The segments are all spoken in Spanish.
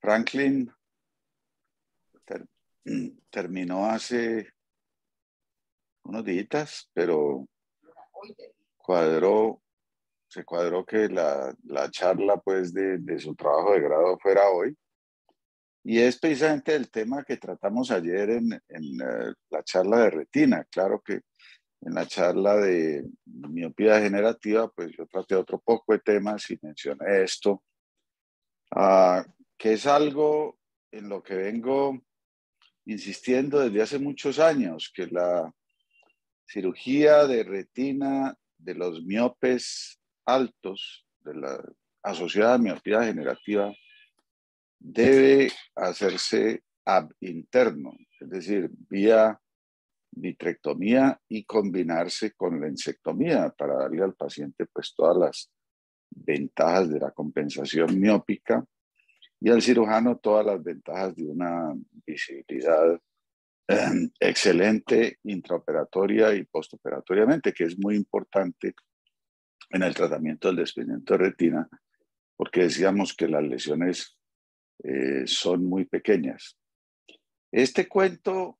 Franklin ter- terminó hace unos días, pero se cuadró que la charla pues de su trabajo de grado fuera hoy. Y es precisamente el tema que tratamos ayer en la charla de retina. Claro que en la charla de miopía degenerativa, pues yo traté otro poco de temas y mencioné esto, que es algo en lo que vengo insistiendo desde hace muchos años, que la cirugía de retina de los miopes altos, de la asociada a miopía degenerativa, debe hacerse ab interno, es decir, vía vitrectomía y combinarse con la lensectomía para darle al paciente pues todas las ventajas de la compensación miópica y al cirujano todas las ventajas de una visibilidad excelente intraoperatoria y postoperatoriamente, que es muy importante en el tratamiento del desprendimiento de retina, porque decíamos que las lesiones son muy pequeñas. Este cuento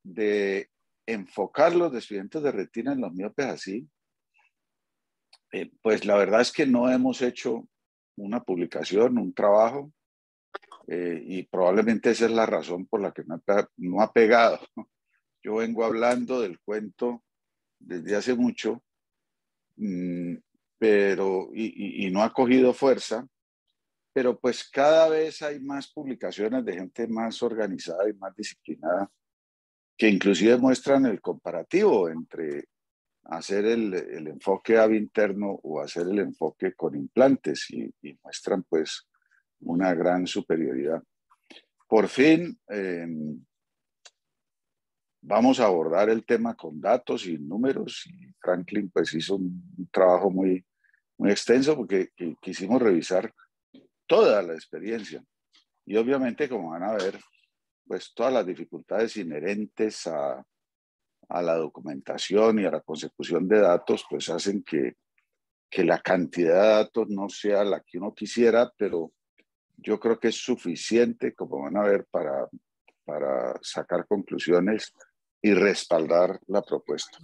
de enfocar los desprendimientos de retina en los miopes así, pues la verdad es que no hemos hecho una publicación, un trabajo, y probablemente esa es la razón por la que no ha pegado. Yo vengo hablando del cuento desde hace mucho, pero y no ha cogido fuerza, pero pues cada vez hay más publicaciones de gente más organizada y más disciplinada que inclusive muestran el comparativo entre hacer el enfoque ab interno o hacer el enfoque con implantes y muestran pues una gran superioridad. Por fin vamos a abordar el tema con datos y números y Franklin pues hizo un trabajo muy extenso porque quisimos revisar toda la experiencia y obviamente como van a ver pues todas las dificultades inherentes a la documentación y a la consecución de datos pues hacen que la cantidad de datos no sea la que uno quisiera, pero yo creo que es suficiente, como van a ver, para sacar conclusiones y respaldar la propuesta.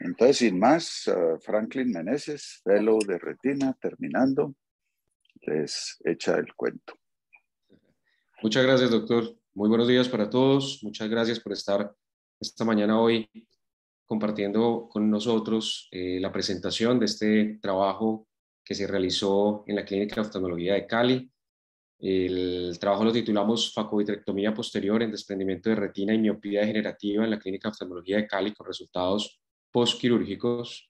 Entonces, sin más, Franklin Meneses, fellow de retina, terminando, les echa el cuento. Muchas gracias, doctor. Muy buenos días para todos. Muchas gracias por estar esta mañana hoy compartiendo con nosotros la presentación de este trabajo que se realizó en la Clínica de Oftalmología de Cali. El trabajo lo titulamos Facovitrectomía posterior en desprendimiento de retina y miopía degenerativa en la Clínica de Oftalmología de Cali con resultados postquirúrgicos.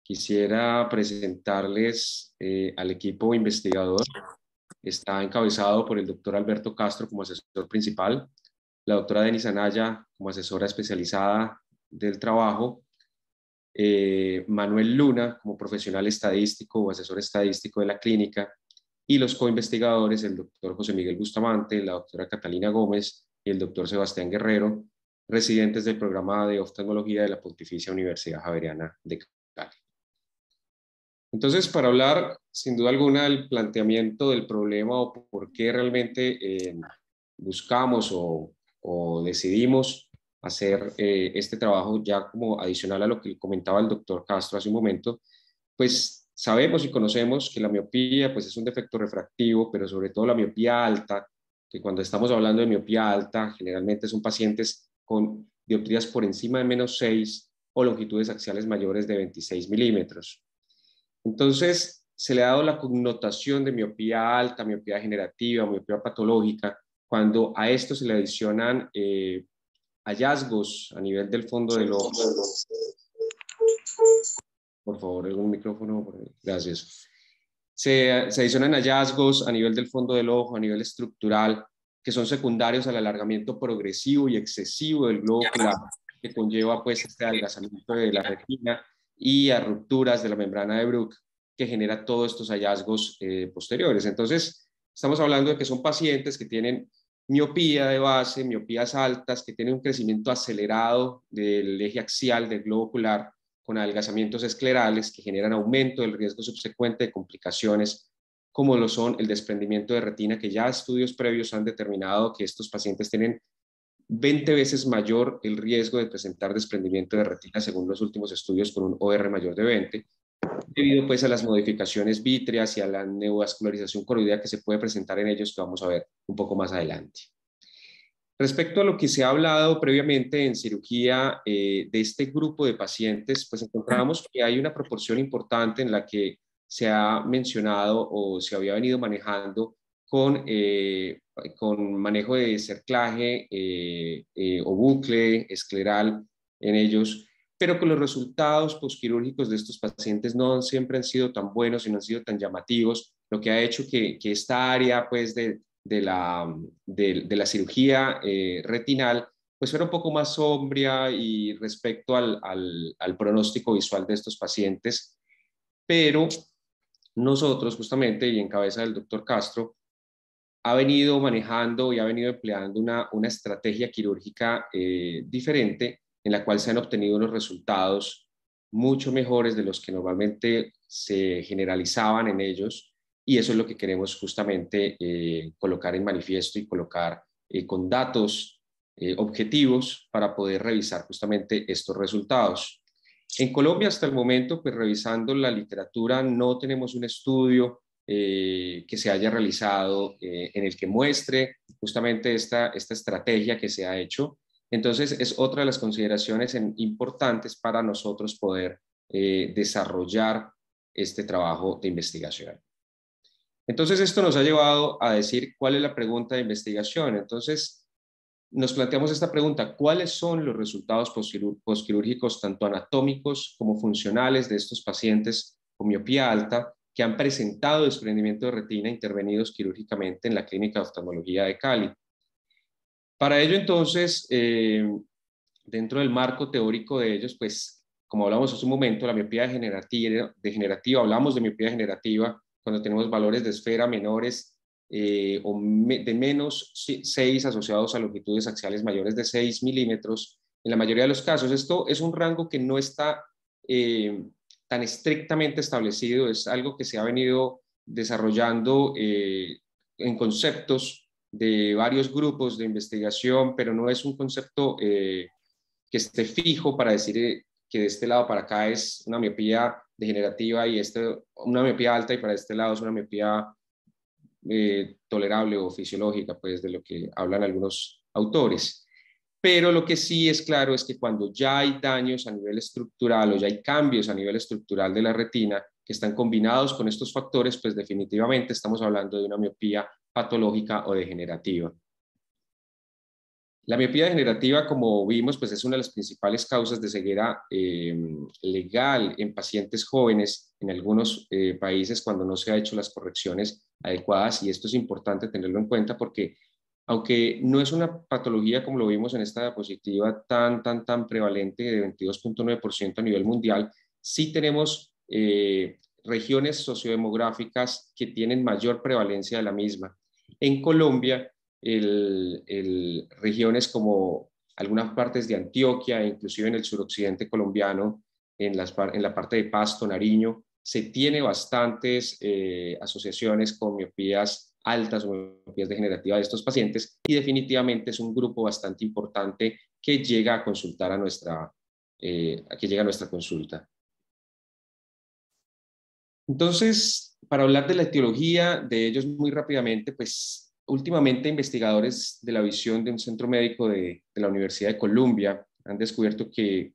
Quisiera presentarles al equipo investigador. Está encabezado por el doctor Alberto Castro como asesor principal, la doctora Denise Anaya como asesora especializada del trabajo, Manuel Luna como profesional estadístico o asesor estadístico de la clínica, y los coinvestigadores, el doctor José Miguel Bustamante, la doctora Catalina Gómez y el doctor Sebastián Guerrero, residentes del programa de oftalmología de la Pontificia Universidad Javeriana de Cali. Entonces, para hablar sin duda alguna del planteamiento del problema o por qué realmente buscamos o decidimos hacer este trabajo ya como adicional a lo que comentaba el doctor Castro hace un momento, pues sabemos y conocemos que la miopía pues es un defecto refractivo, pero sobre todo la miopía alta, que cuando estamos hablando de miopía alta generalmente son pacientes con dioptrías por encima de -6 o longitudes axiales mayores de 26 milímetros. Entonces, se le ha dado la connotación de miopía alta, miopía degenerativa, miopía patológica, cuando a esto se le adicionan hallazgos a nivel del fondo del ojo. Por favor, algún micrófono. Gracias. Se adicionan hallazgos a nivel del fondo del ojo, a nivel estructural, que son secundarios al alargamiento progresivo y excesivo del globo ocular, que conlleva pues este adelgazamiento de la retina y a rupturas de la membrana de Bruch, que genera todos estos hallazgos posteriores. Entonces, estamos hablando de que son pacientes que tienen miopía de base, miopías altas, que tienen un crecimiento acelerado del eje axial del globo ocular, con adelgazamientos esclerales que generan aumento del riesgo subsecuente de complicaciones como lo son el desprendimiento de retina, que ya estudios previos han determinado que estos pacientes tienen 20 veces mayor el riesgo de presentar desprendimiento de retina según los últimos estudios con un OR mayor de 20, debido pues a las modificaciones vítreas y a la neovascularización coroidea que se puede presentar en ellos, que vamos a ver un poco más adelante. Respecto a lo que se ha hablado previamente en cirugía de este grupo de pacientes, pues encontramos que hay una proporción importante en la que se ha mencionado o se había venido manejando con manejo de cerclaje o bucle escleral en ellos, pero con los resultados posquirúrgicos de estos pacientes no siempre han sido tan buenos y no han sido tan llamativos, lo que ha hecho que esta área pues de la cirugía retinal pues fuera un poco más sombria y respecto al pronóstico visual de estos pacientes, pero nosotros justamente y en cabeza del doctor Castro ha venido manejando y ha venido empleando una estrategia quirúrgica diferente en la cual se han obtenido unos resultados mucho mejores de los que normalmente se generalizaban en ellos, y eso es lo que queremos justamente colocar en manifiesto y colocar con datos objetivos para poder revisar justamente estos resultados. En Colombia hasta el momento, pues revisando la literatura, no tenemos un estudio que se haya realizado en el que muestre justamente esta estrategia que se ha hecho. Entonces, es otra de las consideraciones importantes para nosotros poder desarrollar este trabajo de investigación. Entonces, esto nos ha llevado a decir cuál es la pregunta de investigación. Entonces, nos planteamos esta pregunta: ¿cuáles son los resultados posquirúrgicos tanto anatómicos como funcionales de estos pacientes con miopía alta que han presentado desprendimiento de retina intervenidos quirúrgicamente en la Clínica de Oftalmología de Cali? Para ello, entonces, dentro del marco teórico de ellos, pues, como hablamos hace un momento, la miopía degenerativa, hablamos de miopía degenerativa cuando tenemos valores de esfera menores de menos 6 asociados a longitudes axiales mayores de 6 milímetros. En la mayoría de los casos, esto es un rango que no está tan estrictamente establecido, es algo que se ha venido desarrollando en conceptos de varios grupos de investigación, pero no es un concepto que esté fijo para decir que de este lado para acá es una miopía degenerativa y una miopía alta, y para este lado es una miopía tolerable o fisiológica, pues de lo que hablan algunos autores. Pero lo que sí es claro es que cuando ya hay daños a nivel estructural o ya hay cambios a nivel estructural de la retina que están combinados con estos factores, pues definitivamente estamos hablando de una miopía patológica o degenerativa. La miopía degenerativa, como vimos, pues es una de las principales causas de ceguera legal en pacientes jóvenes en algunos países cuando no se han hecho las correcciones adecuadas, y esto es importante tenerlo en cuenta porque aunque no es una patología como lo vimos en esta diapositiva tan prevalente de 22.9% a nivel mundial, sí tenemos regiones sociodemográficas que tienen mayor prevalencia de la misma. En Colombia, regiones como algunas partes de Antioquia, inclusive en el suroccidente colombiano, en la parte de Pasto, Nariño, se tiene bastantes asociaciones con miopías altas o miopías degenerativas de estos pacientes, y definitivamente es un grupo bastante importante que llega a consultar a nuestra consulta. Entonces, para hablar de la etiología de ellos muy rápidamente, pues últimamente investigadores de la visión de un centro médico de la Universidad de Columbia han descubierto que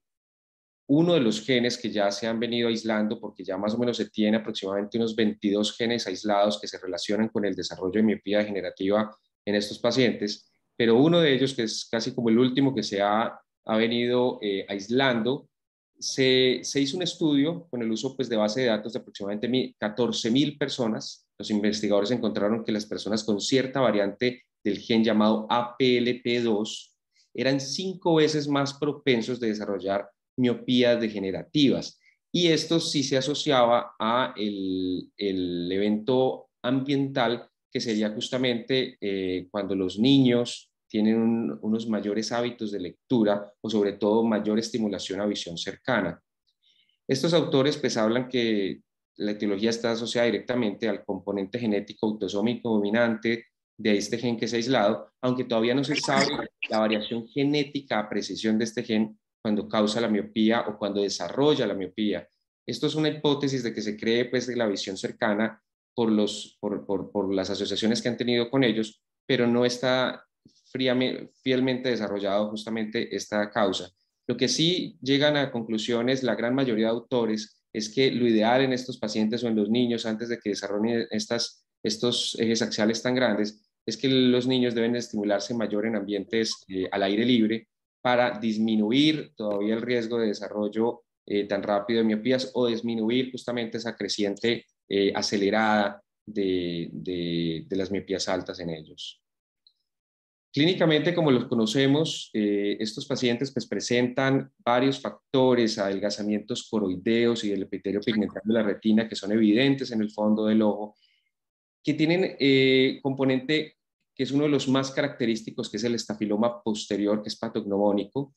uno de los genes que ya se han venido aislando, porque ya más o menos se tiene aproximadamente unos 22 genes aislados que se relacionan con el desarrollo de miopía degenerativa en estos pacientes, pero uno de ellos, que es casi como el último que se ha venido aislando, se hizo un estudio con el uso pues, de base de datos de aproximadamente 14.000 personas. Los investigadores encontraron que las personas con cierta variante del gen llamado APLP2 eran 5 veces más propensos de desarrollar miopías degenerativas, y esto sí se asociaba a el evento ambiental, que sería justamente cuando los niños tienen unos mayores hábitos de lectura o sobre todo mayor estimulación a visión cercana. Estos autores pues hablan que la etiología está asociada directamente al componente genético autosómico dominante de este gen que es aislado, aunque todavía no se sabe la variación genética a precisión de este gen cuando causa la miopía o cuando desarrolla la miopía. Esto es una hipótesis de que se cree pues de la visión cercana por las asociaciones que han tenido con ellos, pero no está fielmente desarrollado justamente esta causa. Lo que sí llegan a conclusiones la gran mayoría de autores es que lo ideal en estos pacientes o en los niños antes de que desarrollen estos ejes axiales tan grandes es que los niños deben estimularse mayor en ambientes al aire libre para disminuir todavía el riesgo de desarrollo tan rápido de miopías o disminuir justamente esa creciente acelerada de las miopías altas en ellos. Clínicamente, como los conocemos, estos pacientes pues, presentan varios factores, adelgazamientos coroideos y del epitelio pigmentario de la retina que son evidentes en el fondo del ojo, que tienen componente que es uno de los más característicos, que es el estafiloma posterior, que es patognomónico,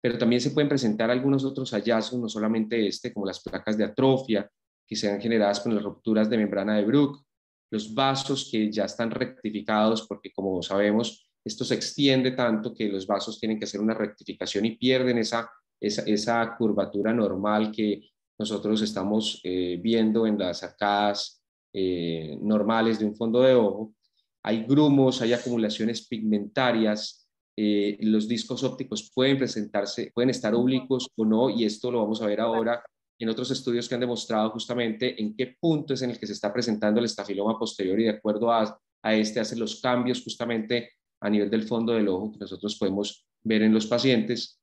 pero también se pueden presentar algunos otros hallazgos, no solamente este, como las placas de atrofia, que se han generadas con las rupturas de membrana de Bruch, los vasos que ya están rectificados, porque como sabemos, esto se extiende tanto que los vasos tienen que hacer una rectificación y pierden esa curvatura normal que nosotros estamos viendo en las arcadas normales de un fondo de ojo. Hay grumos, hay acumulaciones pigmentarias, los discos ópticos pueden presentarse, pueden estar oblicuos o no, y esto lo vamos a ver ahora en otros estudios que han demostrado justamente en qué punto es en el que se está presentando el estafiloma posterior y de acuerdo a este hacen los cambios justamente a nivel del fondo del ojo que nosotros podemos ver en los pacientes.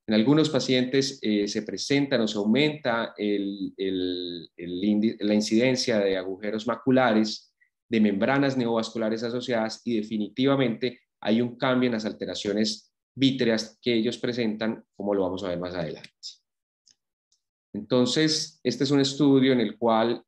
En algunos pacientes se presentan o se aumenta la incidencia de agujeros maculares, de membranas neovasculares asociadas y definitivamente hay un cambio en las alteraciones vítreas que ellos presentan, como lo vamos a ver más adelante. Entonces, este es un estudio en el cual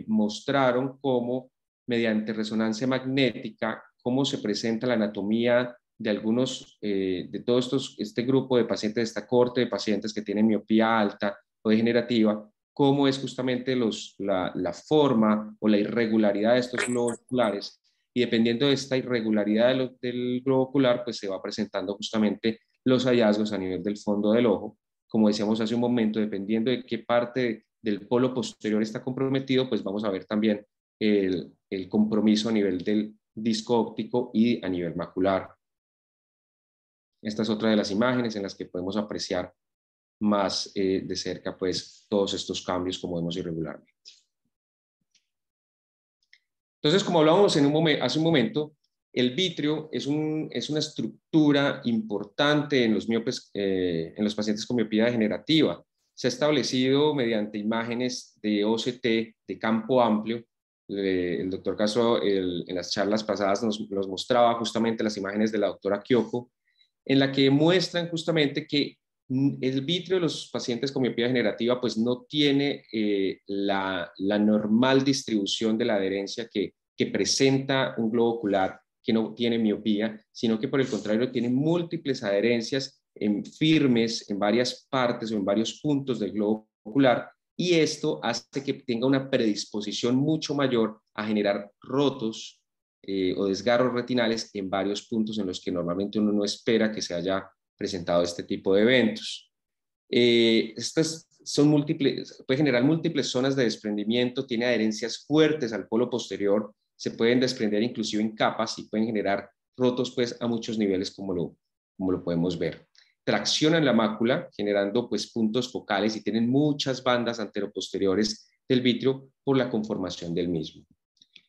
mostraron cómo, mediante resonancia magnética, cómo se presenta la anatomía de algunos, de todos este grupo de pacientes, esta corte de pacientes que tienen miopía alta o degenerativa, cómo es justamente la forma o la irregularidad de estos globos oculares, y dependiendo de esta irregularidad del globo ocular, pues se va presentando justamente los hallazgos a nivel del fondo del ojo. Como decíamos hace un momento, dependiendo de qué parte del polo posterior está comprometido, pues vamos a ver también el compromiso a nivel del disco óptico y a nivel macular. Esta es otra de las imágenes en las que podemos apreciar más de cerca pues, todos estos cambios como vemos irregularmente. Entonces, como hablábamos hace un momento, el vítreo es una estructura importante en los miopes, en los pacientes con miopía degenerativa. Se ha establecido mediante imágenes de OCT de campo amplio. El doctor Castro en las charlas pasadas nos mostraba justamente las imágenes de la doctora Kyoko, en la que muestran justamente que el vítreo de los pacientes con miopía degenerativa pues no tiene la normal distribución de la adherencia que presenta un globo ocular que no tiene miopía, sino que por el contrario tiene múltiples adherencias firmes en varias partes o en varios puntos del globo ocular, y esto hace que tenga una predisposición mucho mayor a generar rotos o desgarros retinales en varios puntos en los que normalmente uno no espera que se haya presentado este tipo de eventos. Estas son múltiples, puede generar múltiples zonas de desprendimiento, tiene adherencias fuertes al polo posterior, se pueden desprender inclusive en capas y pueden generar rotos pues a muchos niveles como lo podemos ver. Traccionan la mácula generando pues puntos focales y tienen muchas bandas anteroposteriores del vítreo por la conformación del mismo.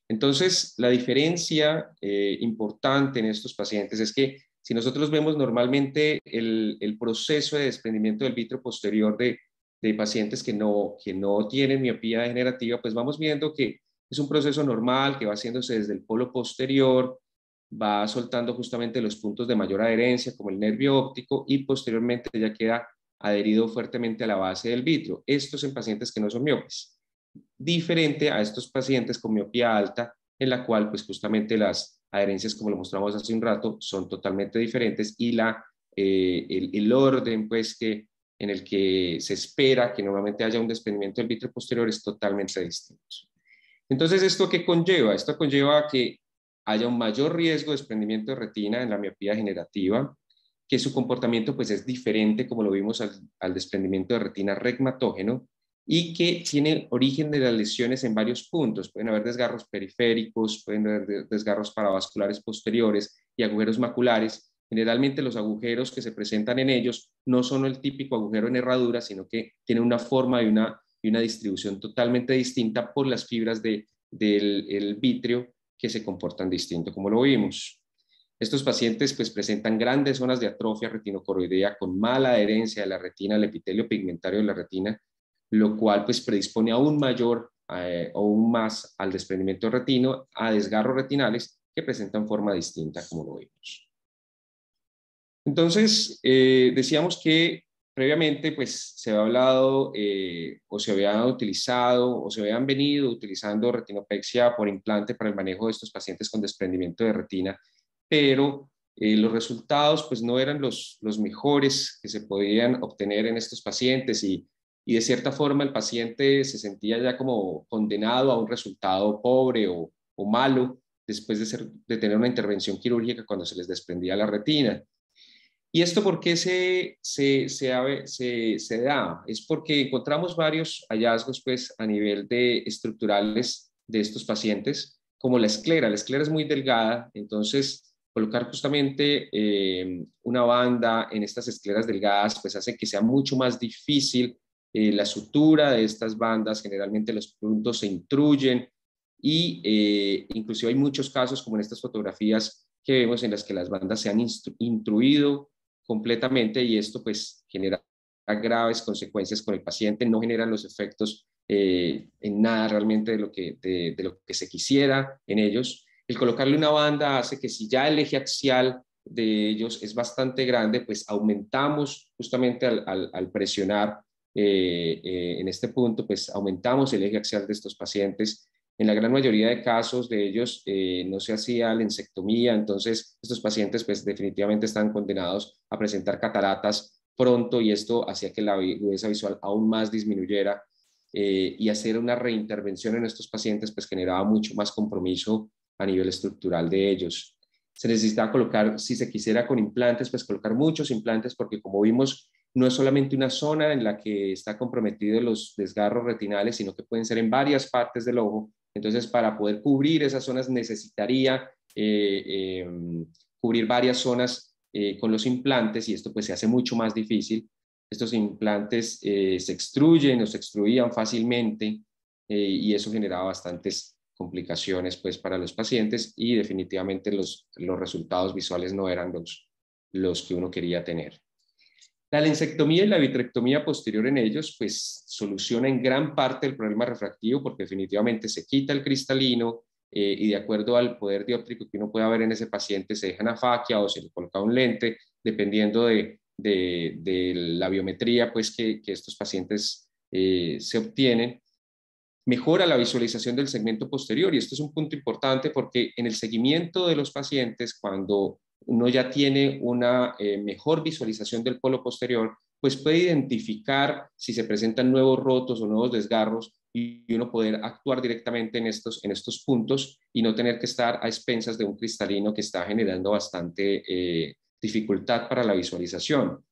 Entonces, la diferencia importante en estos pacientes es que si nosotros vemos normalmente el proceso de desprendimiento del vítreo posterior de pacientes que no tienen miopía degenerativa, pues vamos viendo que es un proceso normal que va haciéndose desde el polo posterior, va soltando justamente los puntos de mayor adherencia como el nervio óptico y posteriormente ya queda adherido fuertemente a la base del vítreo. Esto es en pacientes que no son miopes, diferente a estos pacientes con miopía alta, en la cual pues justamente las adherencias, como lo mostramos hace un rato, son totalmente diferentes y el orden pues que en el que se espera que normalmente haya un desprendimiento del vítreo posterior es totalmente distinto. Entonces, ¿esto qué conlleva? Esto conlleva que haya un mayor riesgo de desprendimiento de retina en la miopía degenerativa, que su comportamiento pues es diferente, como lo vimos al desprendimiento de retina regmatógeno, y que tiene origen de las lesiones en varios puntos. Pueden haber desgarros periféricos, pueden haber desgarros paravasculares posteriores y agujeros maculares. Generalmente los agujeros que se presentan en ellos no son el típico agujero en herradura, sino que tienen una forma y una distribución totalmente distinta por las fibras del vítreo que se comportan distinto, como lo vimos. Estos pacientes pues presentan grandes zonas de atrofia retinocoroidea con mala adherencia de la retina al epitelio pigmentario de la retina, lo cual pues predispone aún más al desprendimiento retino, a desgarros retinales que presentan forma distinta, como lo vimos. Entonces, decíamos que previamente pues se había hablado o se había utilizado o se habían venido utilizando retinopexia por implante para el manejo de estos pacientes con desprendimiento de retina, pero los resultados pues no eran los mejores que se podían obtener en estos pacientes y de cierta forma el paciente se sentía ya como condenado a un resultado pobre o malo después de tener una intervención quirúrgica cuando se les desprendía la retina. ¿Y esto por qué se da? Es porque encontramos varios hallazgos pues, a nivel de estructurales de estos pacientes, como la esclera. La esclera es muy delgada, entonces colocar justamente una banda en estas escleras delgadas pues hace que sea mucho más difícil la sutura de estas bandas. Generalmente los puntos se intruyen y inclusive hay muchos casos como en estas fotografías que vemos en las que las bandas se han intruido completamente y esto pues genera graves consecuencias con el paciente, no generan los efectos en nada realmente de lo que se quisiera en ellos. El colocarle una banda hace que si ya el eje axial de ellos es bastante grande, pues aumentamos justamente al presionar en este punto, pues aumentamos el eje axial de estos pacientes. En la gran mayoría de casos de ellos no se hacía lensectomía, entonces estos pacientes pues definitivamente están condenados a presentar cataratas pronto y esto hacía que la agudeza visual aún más disminuyera y hacer una reintervención en estos pacientes pues generaba mucho más compromiso a nivel estructural de ellos. Se necesitaba colocar, si se quisiera con implantes, pues colocar muchos implantes porque como vimos no es solamente una zona en la que está comprometido los desgarros retinales, sino que pueden ser en varias partes del ojo. Entonces, para poder cubrir esas zonas necesitaría cubrir varias zonas con los implantes y esto pues se hace mucho más difícil. Estos implantes se extruyen o se extruían fácilmente y eso generaba bastantes complicaciones pues para los pacientes y definitivamente los resultados visuales no eran los que uno quería tener. La lensectomía y la vitrectomía posterior en ellos, pues soluciona en gran parte el problema refractivo porque definitivamente se quita el cristalino y de acuerdo al poder dióptrico que uno pueda ver en ese paciente se deja una faquia o se le coloca un lente, dependiendo de la biometría pues, que estos pacientes se obtienen. Mejora la visualización del segmento posterior y esto es un punto importante porque en el seguimiento de los pacientes, cuando uno ya tiene una mejor visualización del polo posterior, pues puede identificar si se presentan nuevos rotos o nuevos desgarros y uno poder actuar directamente en estos puntos y no tener que estar a expensas de un cristalino que está generando bastante dificultad para la visualización.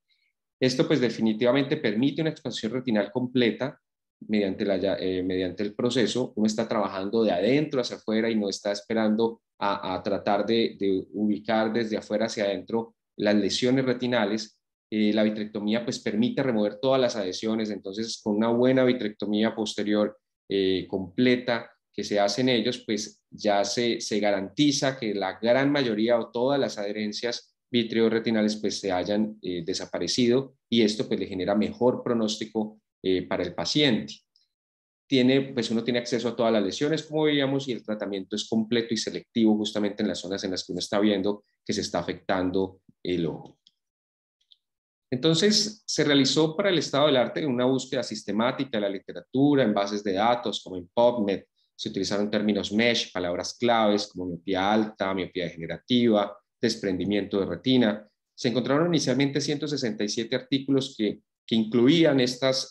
Esto pues definitivamente permite una expansión retinal completa mediante el proceso. Uno está trabajando de adentro hacia afuera y no está esperando a tratar de ubicar desde afuera hacia adentro las lesiones retinales. La vitrectomía pues permite remover todas las adhesiones, entonces con una buena vitrectomía posterior completa que se hace en ellos, pues ya se garantiza que la gran mayoría o todas las adherencias vitreoretinales pues se hayan desaparecido y esto pues le genera mejor pronóstico para el paciente. Pues uno tiene acceso a todas las lesiones, como veíamos, y el tratamiento es completo y selectivo justamente en las zonas en las que uno está viendo que se está afectando el ojo. Entonces, se realizó para el estado del arte una búsqueda sistemática de la literatura en bases de datos como en PubMed. Se utilizaron términos MESH, palabras claves como miopía alta, miopía degenerativa, desprendimiento de retina. Se encontraron inicialmente 167 artículos que que incluían estas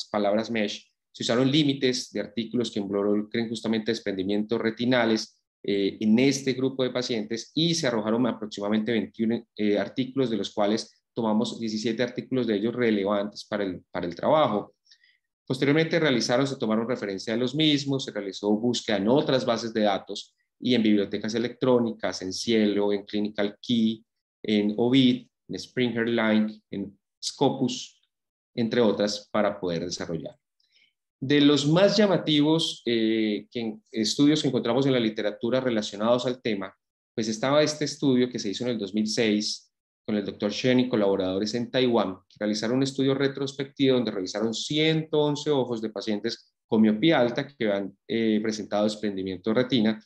palabras MESH, se usaron límites de artículos que involucren justamente desprendimientos retinales en este grupo de pacientes y se arrojaron aproximadamente 21 artículos, de los cuales tomamos 17 artículos de ellos relevantes para el trabajo. Posteriormente se tomaron referencia de los mismos, se realizó búsqueda en otras bases de datos y en bibliotecas electrónicas, en Cielo, en Clinical Key, en Ovid, en Springer Link, en Scopus, entre otras, para poder desarrollar. De los más llamativos estudios que encontramos en la literatura relacionados al tema, pues estaba este estudio que se hizo en el 2006 con el Dr. Shen y colaboradores en Taiwán, que realizaron un estudio retrospectivo donde revisaron 111 ojos de pacientes con miopía alta que han presentado desprendimiento de retina,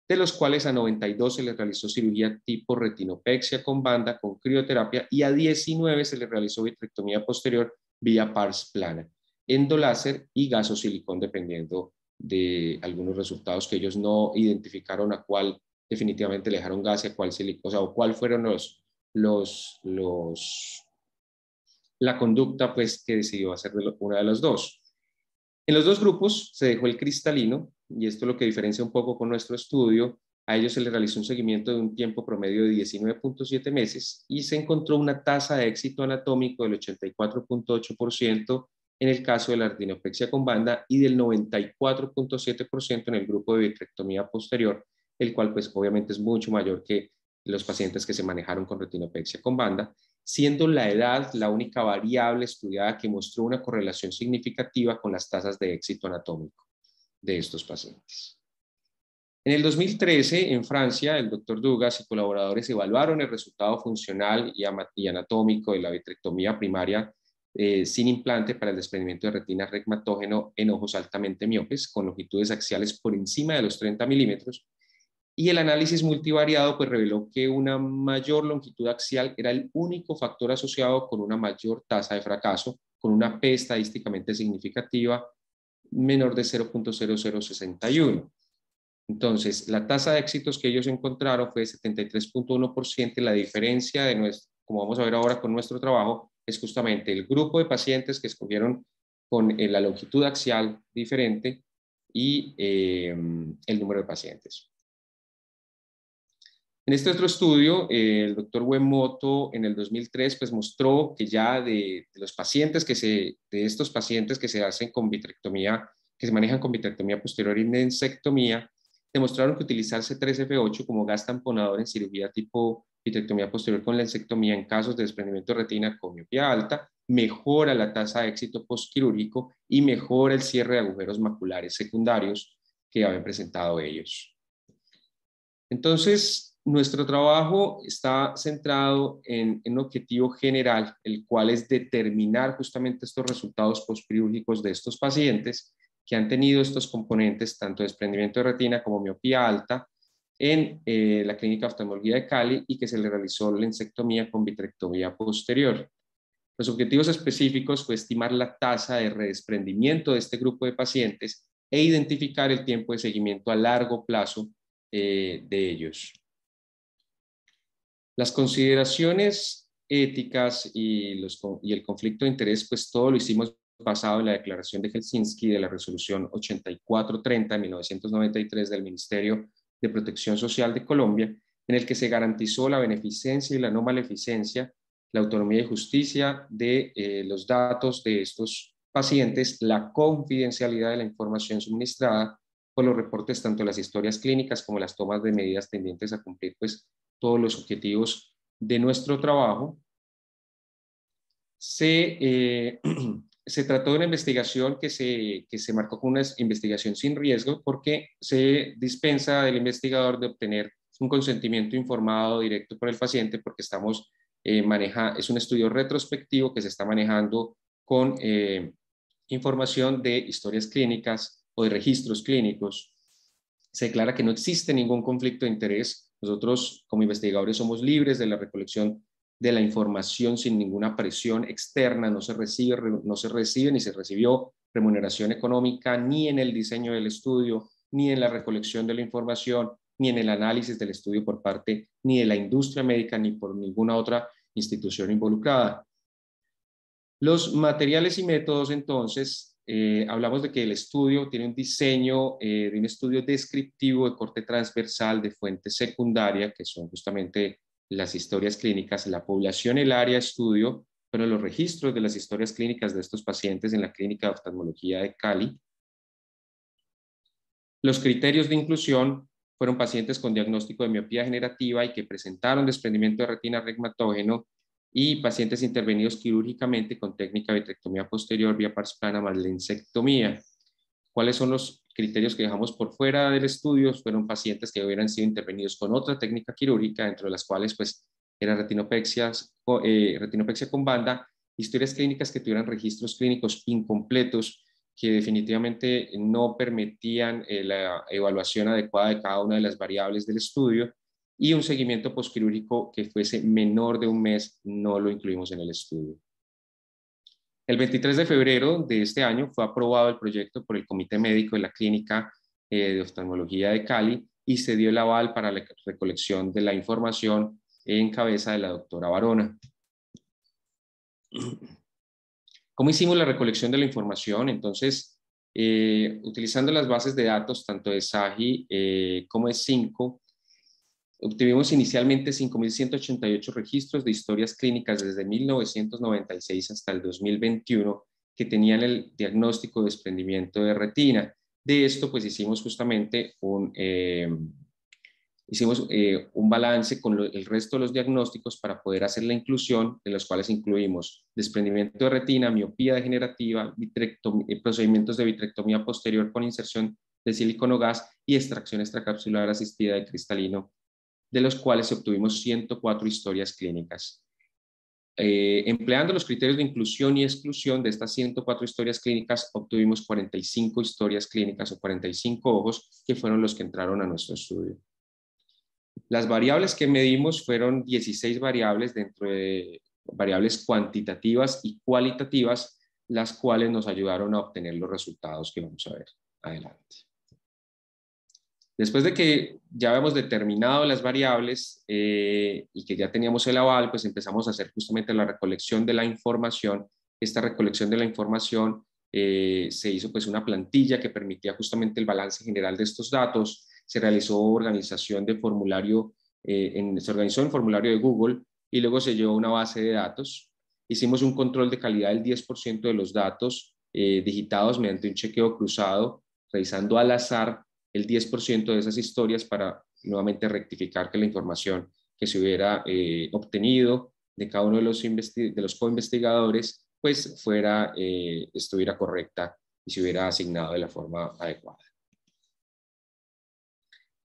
de los cuales a 92 se les realizó cirugía tipo retinopexia con banda, con crioterapia, y a 19 se les realizó vitrectomía posterior vía pars plana, endoláser y gasosilicón, dependiendo de algunos resultados que ellos no identificaron a cuál definitivamente le dejaron gas y a cuál silicón, o sea, o cuál fueron la conducta pues, que decidió hacer una de los dos. En los dos grupos se dejó el cristalino, y esto es lo que diferencia un poco con nuestro estudio. A ellos se les realizó un seguimiento de un tiempo promedio de 19.7 meses y se encontró una tasa de éxito anatómico del 84.8% en el caso de la retinopexia con banda y del 94.7% en el grupo de vitrectomía posterior, el cual pues obviamente es mucho mayor que los pacientes que se manejaron con retinopexia con banda, siendo la edad la única variable estudiada que mostró una correlación significativa con las tasas de éxito anatómico de estos pacientes. En el 2013, en Francia, el Dr. Dugas y colaboradores evaluaron el resultado funcional y anatómico de la vitrectomía primaria sin implante para el desprendimiento de retina regmatógeno en ojos altamente miopes con longitudes axiales por encima de los 30 milímetros. Y el análisis multivariado pues reveló que una mayor longitud axial era el único factor asociado con una mayor tasa de fracaso, con una P estadísticamente significativa menor de 0.0061. Entonces, la tasa de éxitos que ellos encontraron fue de 73.1%, y la diferencia de nuestro, como vamos a ver ahora con nuestro trabajo, es justamente el grupo de pacientes que escogieron con la longitud axial diferente y el número de pacientes. En este otro estudio, el doctor Uemoto en el 2003 pues mostró que ya de los pacientes de estos pacientes que se hacen con vitrectomía, que se manejan con vitrectomía posterior y mensectomía, demostraron que utilizar C3F8 como gas tamponador en cirugía tipo vitrectomía posterior con lensectomía en casos de desprendimiento de retina con miopía alta mejora la tasa de éxito postquirúrgico y mejora el cierre de agujeros maculares secundarios que habían presentado ellos. Entonces, nuestro trabajo está centrado en un objetivo general, el cual es determinar justamente estos resultados postquirúrgicos de estos pacientes que han tenido estos componentes, tanto desprendimiento de retina como miopía alta, en la Clínica de Oftalmología de Cali y que se le realizó lensectomía con vitrectomía posterior. Los objetivos específicos fue estimar la tasa de redesprendimiento de este grupo de pacientes e identificar el tiempo de seguimiento a largo plazo de ellos. Las consideraciones éticas y el conflicto de interés, pues todo lo hicimos basado en la Declaración de Helsinki de la Resolución 8430 de 1993 del Ministerio de Protección Social de Colombia, en el que se garantizó la beneficencia y la no maleficencia, la autonomía y justicia de los datos de estos pacientes, la confidencialidad de la información suministrada por los reportes, tanto las historias clínicas como las tomas de medidas tendientes a cumplir pues todos los objetivos de nuestro trabajo. Se trató de una investigación que se marcó como una investigación sin riesgo porque se dispensa del investigador de obtener un consentimiento informado directo por el paciente porque estamos es un estudio retrospectivo que se está manejando con información de historias clínicas o de registros clínicos. Se declara que no existe ningún conflicto de interés. Nosotros como investigadores somos libres de la recolección de la información sin ninguna presión externa, no se recibe ni se recibió remuneración económica ni en el diseño del estudio, ni en la recolección de la información, ni en el análisis del estudio por parte ni de la industria médica ni por ninguna otra institución involucrada. Los materiales y métodos, entonces, hablamos de que el estudio tiene un diseño de un estudio descriptivo de corte transversal de fuente secundaria, que son justamente las historias clínicas, la población, el área de estudio, pero los registros de las historias clínicas de estos pacientes en la Clínica de Oftalmología de Cali. Los criterios de inclusión fueron pacientes con diagnóstico de miopía generativa y que presentaron desprendimiento de retina regmatógeno y pacientes intervenidos quirúrgicamente con técnica de vitrectomía posterior vía pars plana más lensectomía. ¿Cuáles son los criterios que dejamos por fuera del estudio? Fueron pacientes que hubieran sido intervenidos con otra técnica quirúrgica, dentro de las cuales pues era retinopexia con banda, historias clínicas que tuvieran registros clínicos incompletos, que definitivamente no permitían la evaluación adecuada de cada una de las variables del estudio, y un seguimiento posquirúrgico que fuese menor de un mes, no lo incluimos en el estudio. El 23 de febrero de este año fue aprobado el proyecto por el Comité Médico de la Clínica de Oftalmología de Cali y se dio el aval para la recolección de la información en cabeza de la doctora Barona. ¿Cómo hicimos la recolección de la información? Entonces, utilizando las bases de datos tanto de SAGI como de 5, obtuvimos inicialmente 5.188 registros de historias clínicas desde 1996 hasta el 2021 que tenían el diagnóstico de desprendimiento de retina. De esto, pues hicimos justamente un balance con el resto de los diagnósticos para poder hacer la inclusión, de los cuales incluimos desprendimiento de retina, miopía degenerativa, procedimientos de vitrectomía posterior con inserción de silicona gas y extracción extracapsular asistida de cristalino, de los cuales obtuvimos 104 historias clínicas. Empleando los criterios de inclusión y exclusión de estas 104 historias clínicas, obtuvimos 45 historias clínicas o 45 ojos que fueron los que entraron a nuestro estudio. Las variables que medimos fueron 16 variables dentro de variables cuantitativas y cualitativas, las cuales nos ayudaron a obtener los resultados que vamos a ver adelante. Después de que ya habíamos determinado las variables y que ya teníamos el aval, pues empezamos a hacer justamente la recolección de la información. Esta recolección de la información se hizo pues una plantilla que permitía justamente el balance general de estos datos. Se realizó organización de formulario, se organizó en formulario de Google y luego se llevó a una base de datos. Hicimos un control de calidad del 10% de los datos digitados mediante un chequeo cruzado, revisando al azar el 10% de esas historias para nuevamente rectificar que la información que se hubiera obtenido de cada uno de los co-investigadores pues estuviera correcta y se hubiera asignado de la forma adecuada.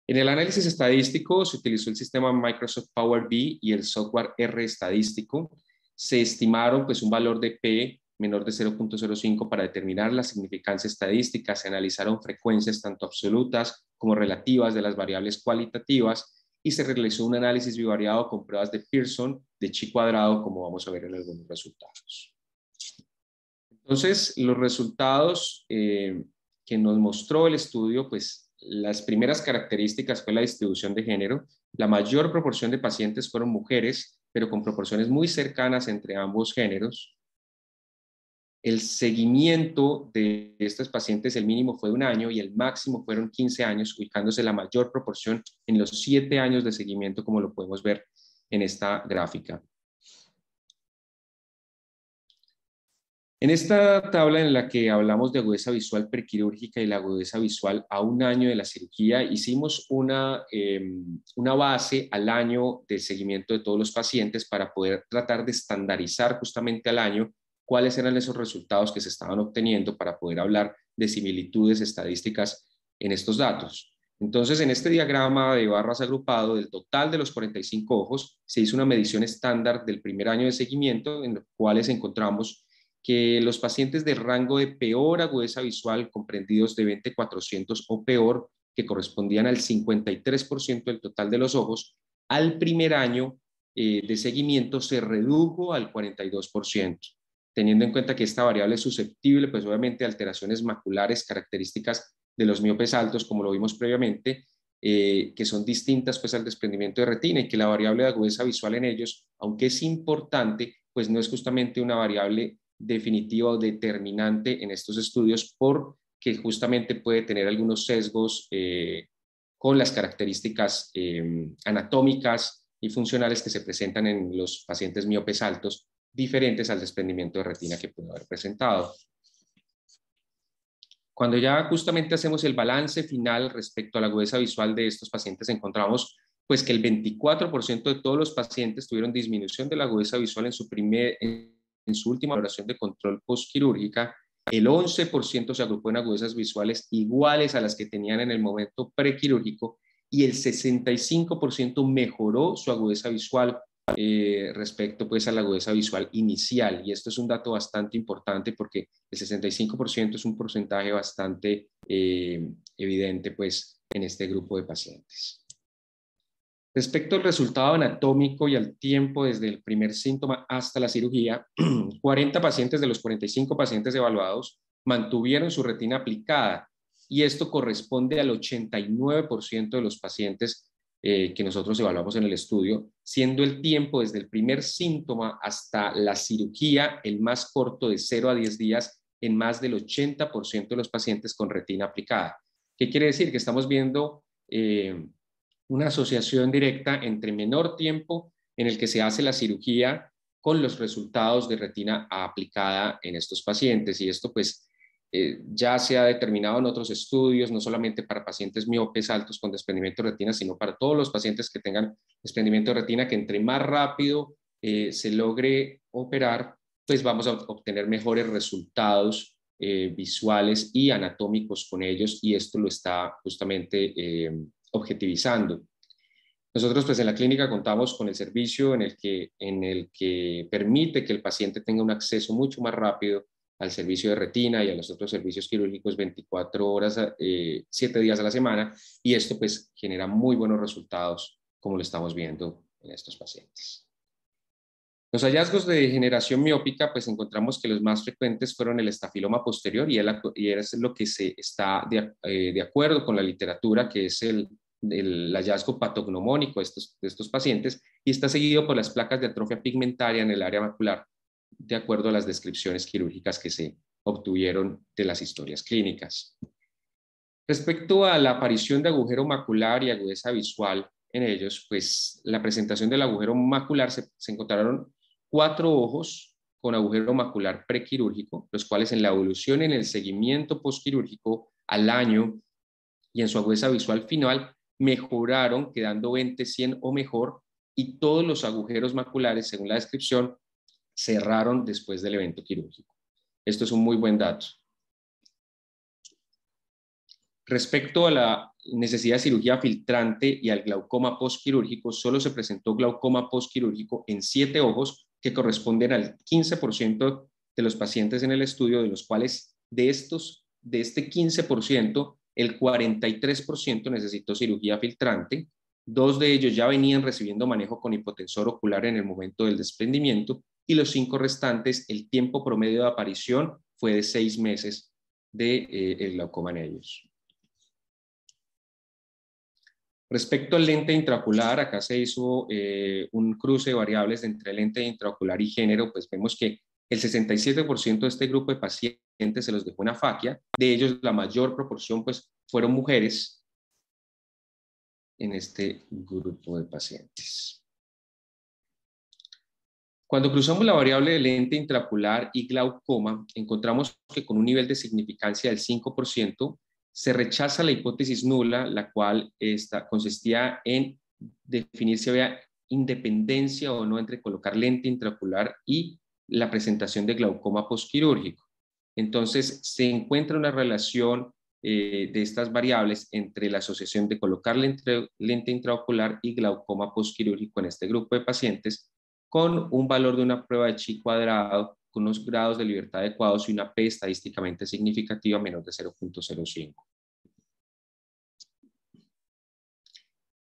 En el análisis estadístico se utilizó el sistema Microsoft Power BI y el software R estadístico. Se estimaron pues un valor de P menor de 0.05 para determinar la significancia estadística. Se analizaron frecuencias tanto absolutas como relativas de las variables cualitativas y se realizó un análisis bivariado con pruebas de Pearson de chi cuadrado, como vamos a ver en algunos resultados. Entonces, los resultados que nos mostró el estudio, pues las primeras características fue la distribución de género. La mayor proporción de pacientes fueron mujeres, pero con proporciones muy cercanas entre ambos géneros. El seguimiento de estos pacientes, el mínimo fue de 1 año y el máximo fueron 15 años, ubicándose la mayor proporción en los 7 años de seguimiento, como lo podemos ver en esta gráfica. En esta tabla en la que hablamos de agudeza visual prequirúrgica y la agudeza visual a 1 año de la cirugía, hicimos una base al año de seguimiento de todos los pacientes para poder tratar de estandarizar justamente al año cuáles eran esos resultados que se estaban obteniendo para poder hablar de similitudes estadísticas en estos datos. Entonces, en este diagrama de barras agrupado del total de los 45 ojos, se hizo una medición estándar del primer año de seguimiento, en los cuales encontramos que los pacientes de rango de peor agudeza visual, comprendidos de 20/400 o peor, que correspondían al 53% del total de los ojos, al primer año de seguimiento se redujo al 42%. Teniendo en cuenta que esta variable es susceptible, pues obviamente, a alteraciones maculares características de los miopes altos, como lo vimos previamente, que son distintas pues al desprendimiento de retina, y que la variable de agudeza visual en ellos, aunque es importante, pues no es justamente una variable definitiva o determinante en estos estudios porque justamente puede tener algunos sesgos con las características anatómicas y funcionales que se presentan en los pacientes miopes altos, diferentes al desprendimiento de retina que puede haber presentado. Cuando ya justamente hacemos el balance final respecto a la agudeza visual de estos pacientes, encontramos pues que el 24% de todos los pacientes tuvieron disminución de la agudeza visual en su última valoración de control postquirúrgica. El 11% se agrupó en agudezas visuales iguales a las que tenían en el momento prequirúrgico y el 65% mejoró su agudeza visual respecto pues a la agudeza visual inicial. Y esto es un dato bastante importante porque el 65% es un porcentaje bastante evidente pues en este grupo de pacientes. Respecto al resultado anatómico y al tiempo desde el primer síntoma hasta la cirugía, 40 pacientes de los 45 pacientes evaluados mantuvieron su retina aplicada y esto corresponde al 89% de los pacientes que nosotros evaluamos en el estudio, siendo el tiempo desde el primer síntoma hasta la cirugía el más corto de 0 a 10 días en más del 80% de los pacientes con retina aplicada. ¿Qué quiere decir? Que estamos viendo una asociación directa entre menor tiempo en el que se hace la cirugía con los resultados de retina aplicada en estos pacientes. Y esto pues ya se ha determinado en otros estudios, no solamente para pacientes miopes altos con desprendimiento de retina, sino para todos los pacientes que tengan desprendimiento de retina, que entre más rápido se logre operar, pues vamos a obtener mejores resultados visuales y anatómicos con ellos, y esto lo está justamente objetivizando. Nosotros pues en la clínica contamos con el servicio en el que permite que el paciente tenga un acceso mucho más rápido al servicio de retina y a los otros servicios quirúrgicos 24 horas, 7 días a la semana, y esto pues genera muy buenos resultados como lo estamos viendo en estos pacientes. Los hallazgos de degeneración miópica, pues encontramos que los más frecuentes fueron el estafiloma posterior y es lo que se está de acuerdo con la literatura, que es el hallazgo patognomónico de estos pacientes, y está seguido por las placas de atrofia pigmentaria en el área macular, de acuerdo a las descripciones quirúrgicas que se obtuvieron de las historias clínicas. Respecto a la aparición de agujero macular y agudeza visual en ellos, pues la presentación del agujero macular se encontraron 4 ojos con agujero macular prequirúrgico, los cuales en la evolución y en el seguimiento postquirúrgico al año y en su agudeza visual final mejoraron, quedando 20/100 o mejor, y todos los agujeros maculares, según la descripción, cerraron después del evento quirúrgico. Esto es un muy buen dato. Respecto a la necesidad de cirugía filtrante y al glaucoma postquirúrgico, solo se presentó glaucoma postquirúrgico en 7 ojos, que corresponden al 15% de los pacientes en el estudio, de los cuales de este 15%, el 43% necesitó cirugía filtrante. 2 de ellos ya venían recibiendo manejo con hipotensor ocular en el momento del desprendimiento, y los 5 restantes, el tiempo promedio de aparición fue de 6 meses de glaucoma en ellos. Respecto al lente intraocular, acá se hizo un cruce de variables entre lente intraocular y género, pues vemos que el 67% de este grupo de pacientes se los dejó en afaquia, de ellos la mayor proporción pues fueron mujeres en este grupo de pacientes. Cuando cruzamos la variable de lente intraocular y glaucoma, encontramos que con un nivel de significancia del 5%, se rechaza la hipótesis nula, la cual consistía en definir si había independencia o no entre colocar lente intraocular y la presentación de glaucoma postquirúrgico. Entonces, se encuentra una relación de estas variables entre la asociación de colocar lente intraocular y glaucoma postquirúrgico en este grupo de pacientes, con un valor de una prueba de chi cuadrado con unos grados de libertad adecuados y una P estadísticamente significativa menor de 0.05.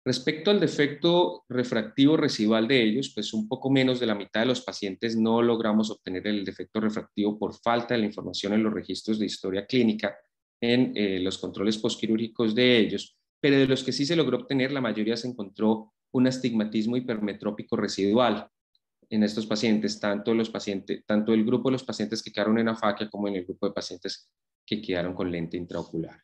Respecto al defecto refractivo residual de ellos, pues un poco menos de la mitad de los pacientes no logramos obtener el defecto refractivo por falta de la información en los registros de historia clínica en los controles postquirúrgicos de ellos, pero de los que sí se logró obtener, la mayoría se encontró un astigmatismo hipermetrópico residual. en estos pacientes, tanto el grupo de los pacientes que quedaron en afaquia como en el grupo de pacientes que quedaron con lente intraocular.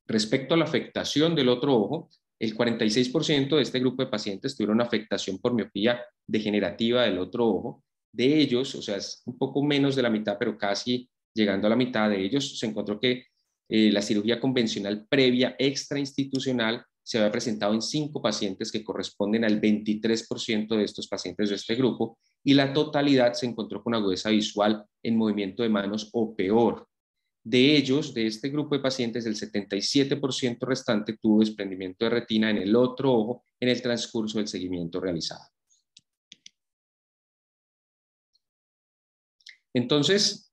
Respecto a la afectación del otro ojo, el 46% de este grupo de pacientes tuvieron afectación por miopía degenerativa del otro ojo. De ellos, o sea, es un poco menos de la mitad, pero casi llegando a la mitad de ellos, se encontró que la cirugía convencional previa extrainstitucional se había presentado en 5 pacientes que corresponden al 23% de estos pacientes de este grupo, y la totalidad se encontró con agudeza visual en movimiento de manos o peor. De ellos, de este grupo de pacientes, el 77% restante tuvo desprendimiento de retina en el otro ojo en el transcurso del seguimiento realizado. Entonces,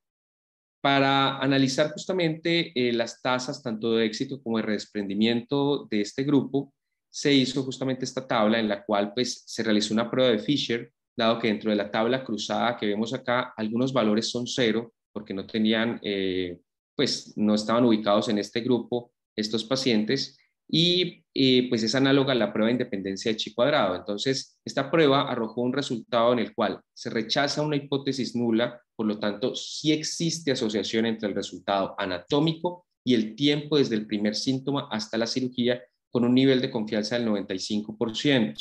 para analizar justamente las tasas tanto de éxito como de desprendimiento de este grupo, se hizo justamente esta tabla en la cual pues, se realizó una prueba de Fisher, dado que dentro de la tabla cruzada que vemos acá, algunos valores son 0, porque no tenían, pues no estaban ubicados en este grupo estos pacientes, y pues es análoga a la prueba de independencia de chi cuadrado. Entonces, esta prueba arrojó un resultado en el cual se rechaza una hipótesis nula, por lo tanto, sí existe asociación entre el resultado anatómico y el tiempo desde el primer síntoma hasta la cirugía, con un nivel de confianza del 95%.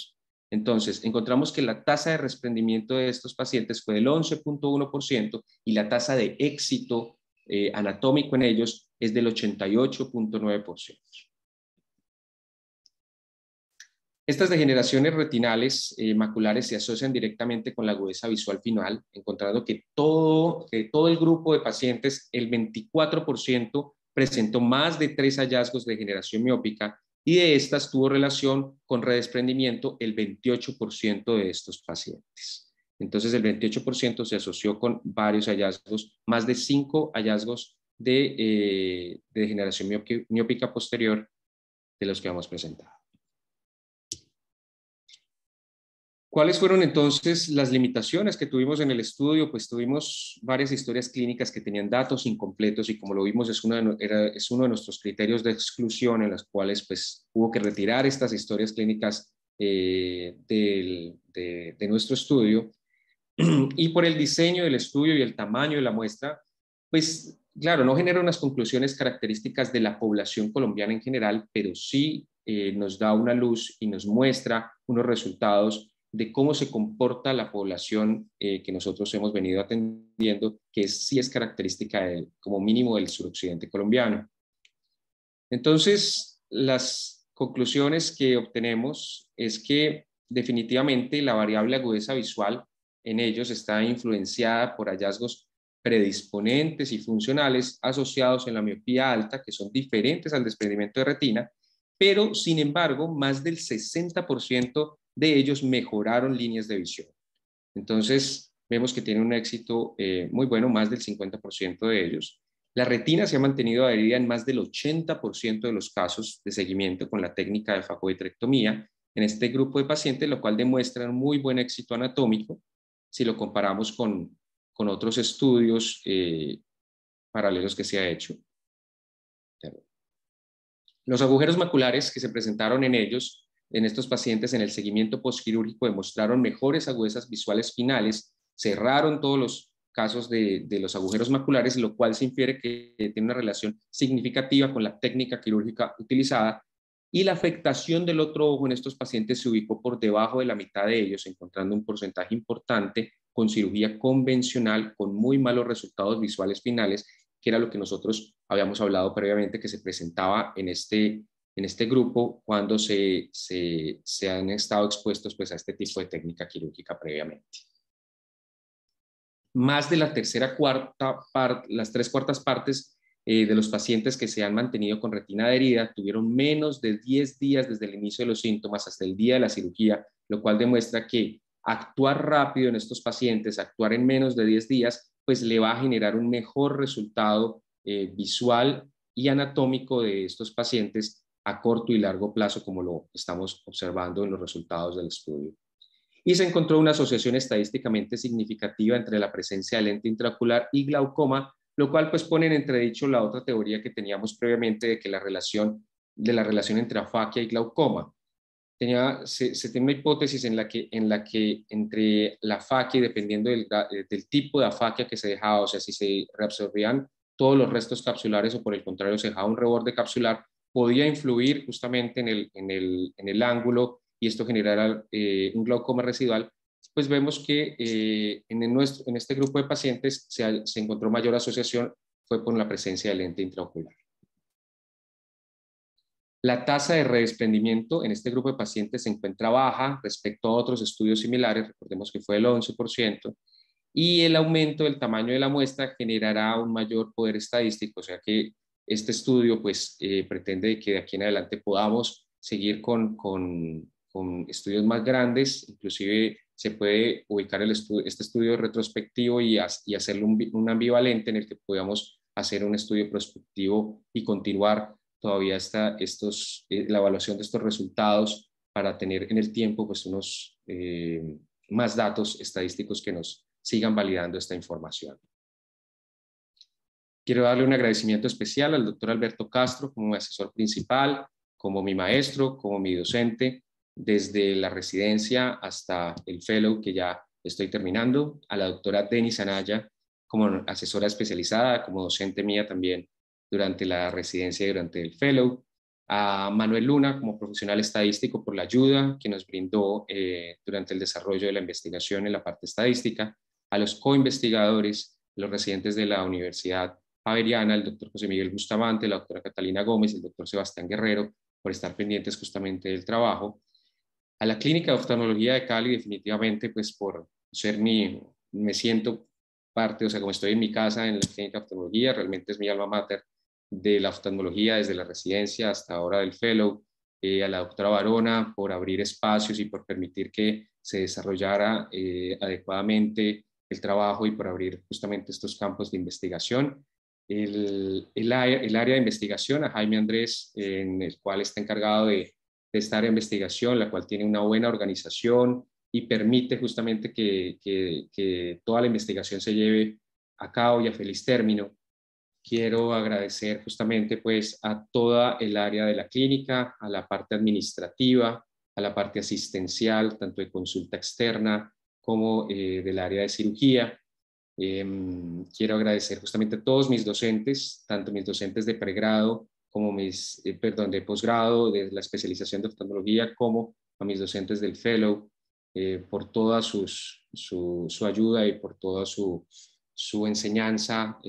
Entonces, encontramos que la tasa de desprendimiento de estos pacientes fue del 11.1% y la tasa de éxito anatómico en ellos es del 88.9%. Estas degeneraciones retinales maculares se asocian directamente con la agudeza visual final, encontrando que todo el grupo de pacientes, el 24% presentó más de 3 hallazgos de degeneración miópica, y de estas tuvo relación con redesprendimiento el 28% de estos pacientes. Entonces el 28% se asoció con varios hallazgos, más de 5 hallazgos de degeneración miópica posterior de los que hemos presentado. ¿Cuáles fueron entonces las limitaciones que tuvimos en el estudio? Pues tuvimos varias historias clínicas que tenían datos incompletos, y como lo vimos es uno de nuestros criterios de exclusión, en las cuales pues hubo que retirar estas historias clínicas de nuestro estudio. Y por el diseño del estudio y el tamaño de la muestra, pues claro, no genera unas conclusiones características de la población colombiana en general, pero sí nos da una luz y nos muestra unos resultados de cómo se comporta la población que nosotros hemos venido atendiendo, que sí es característica como mínimo del suroccidente colombiano. Entonces, las conclusiones que obtenemos es que definitivamente la variable agudeza visual en ellos está influenciada por hallazgos predisponentes y funcionales asociados en la miopía alta, que son diferentes al desprendimiento de retina, pero sin embargo, más del 60% de ellos mejoraron líneas de visión. Entonces, vemos que tiene un éxito muy bueno, más del 50% de ellos. La retina se ha mantenido adherida en más del 80% de los casos de seguimiento con la técnica de facovitrectomía en este grupo de pacientes, lo cual demuestra un muy buen éxito anatómico si lo comparamos con otros estudios paralelos que se ha hecho. Los agujeros maculares que se presentaron en ellos, en estos pacientes en el seguimiento postquirúrgico, demostraron mejores agudezas visuales finales, cerraron todos los casos de los agujeros maculares, lo cual se infiere que tiene una relación significativa con la técnica quirúrgica utilizada, y la afectación del otro ojo en estos pacientes se ubicó por debajo de la mitad de ellos, encontrando un porcentaje importante con cirugía convencional con muy malos resultados visuales finales, que era lo que nosotros habíamos hablado previamente que se presentaba en este grupo cuando se han estado expuestos pues, a este tipo de técnica quirúrgica previamente. Más de las 3/4 partes de los pacientes que se han mantenido con retina adherida tuvieron menos de 10 días desde el inicio de los síntomas hasta el día de la cirugía, lo cual demuestra que actuar rápido en estos pacientes, actuar en menos de 10 días, pues le va a generar un mejor resultado visual y anatómico de estos pacientes a corto y largo plazo, como lo estamos observando en los resultados del estudio. Y se encontró una asociación estadísticamente significativa entre la presencia de lente intraocular y glaucoma, lo cual pues pone en entredicho la otra teoría que teníamos previamente de la relación entre afaquia y glaucoma. se tiene una hipótesis en la que entre la faquia, dependiendo del tipo de afaquia que se dejaba, o sea, si se reabsorbían todos los restos capsulares o por el contrario se dejaba un reborde capsular, podía influir justamente en el ángulo y esto generara un glaucoma residual. Pues vemos que en este grupo de pacientes se encontró mayor asociación, fue por la presencia de lente intraocular. La tasa de redesprendimiento en este grupo de pacientes se encuentra baja respecto a otros estudios similares, recordemos que fue el 11%, y el aumento del tamaño de la muestra generará un mayor poder estadístico, o sea que este estudio pues, pretende que de aquí en adelante podamos seguir con estudios más grandes, inclusive se puede ubicar este estudio retrospectivo y hacerlo un ambivalente en el que podamos hacer un estudio prospectivo y continuar todavía la evaluación de estos resultados para tener en el tiempo pues, unos más datos estadísticos que nos sigan validando esta información. Quiero darle un agradecimiento especial al doctor Alberto Castro como mi asesor principal, como mi maestro, como mi docente, desde la residencia hasta el fellow que ya estoy terminando, a la doctora Denis Anaya como asesora especializada, como docente mía también durante la residencia y durante el fellow, a Manuel Luna como profesional estadístico por la ayuda que nos brindó durante el desarrollo de la investigación en la parte estadística, a los coinvestigadores, los residentes de la Universidad Javeriana, el doctor José Miguel Bustamante, la doctora Catalina Gómez, el doctor Sebastián Guerrero, por estar pendientes justamente del trabajo, a la Clínica de Oftalmología de Cali, definitivamente, pues por ser me siento parte, o sea, como estoy en mi casa en la Clínica de Oftalmología, realmente es mi alma mater de la oftalmología desde la residencia hasta ahora del fellow, a la doctora Barona por abrir espacios y por permitir que se desarrollara adecuadamente el trabajo y por abrir justamente estos campos de investigación. El área de investigación, a Jaime Andrés, en el cual está encargado de esta área de investigación, la cual tiene una buena organización y permite justamente que toda la investigación se lleve a cabo y a feliz término. Quiero agradecer justamente pues a toda el área de la clínica, a la parte administrativa, a la parte asistencial, tanto de consulta externa como del área de cirugía. Quiero agradecer justamente a todos mis docentes, tanto mis docentes de pregrado como de posgrado, de la especialización de oftalmología, como a mis docentes del fellow, por toda su ayuda y por toda su enseñanza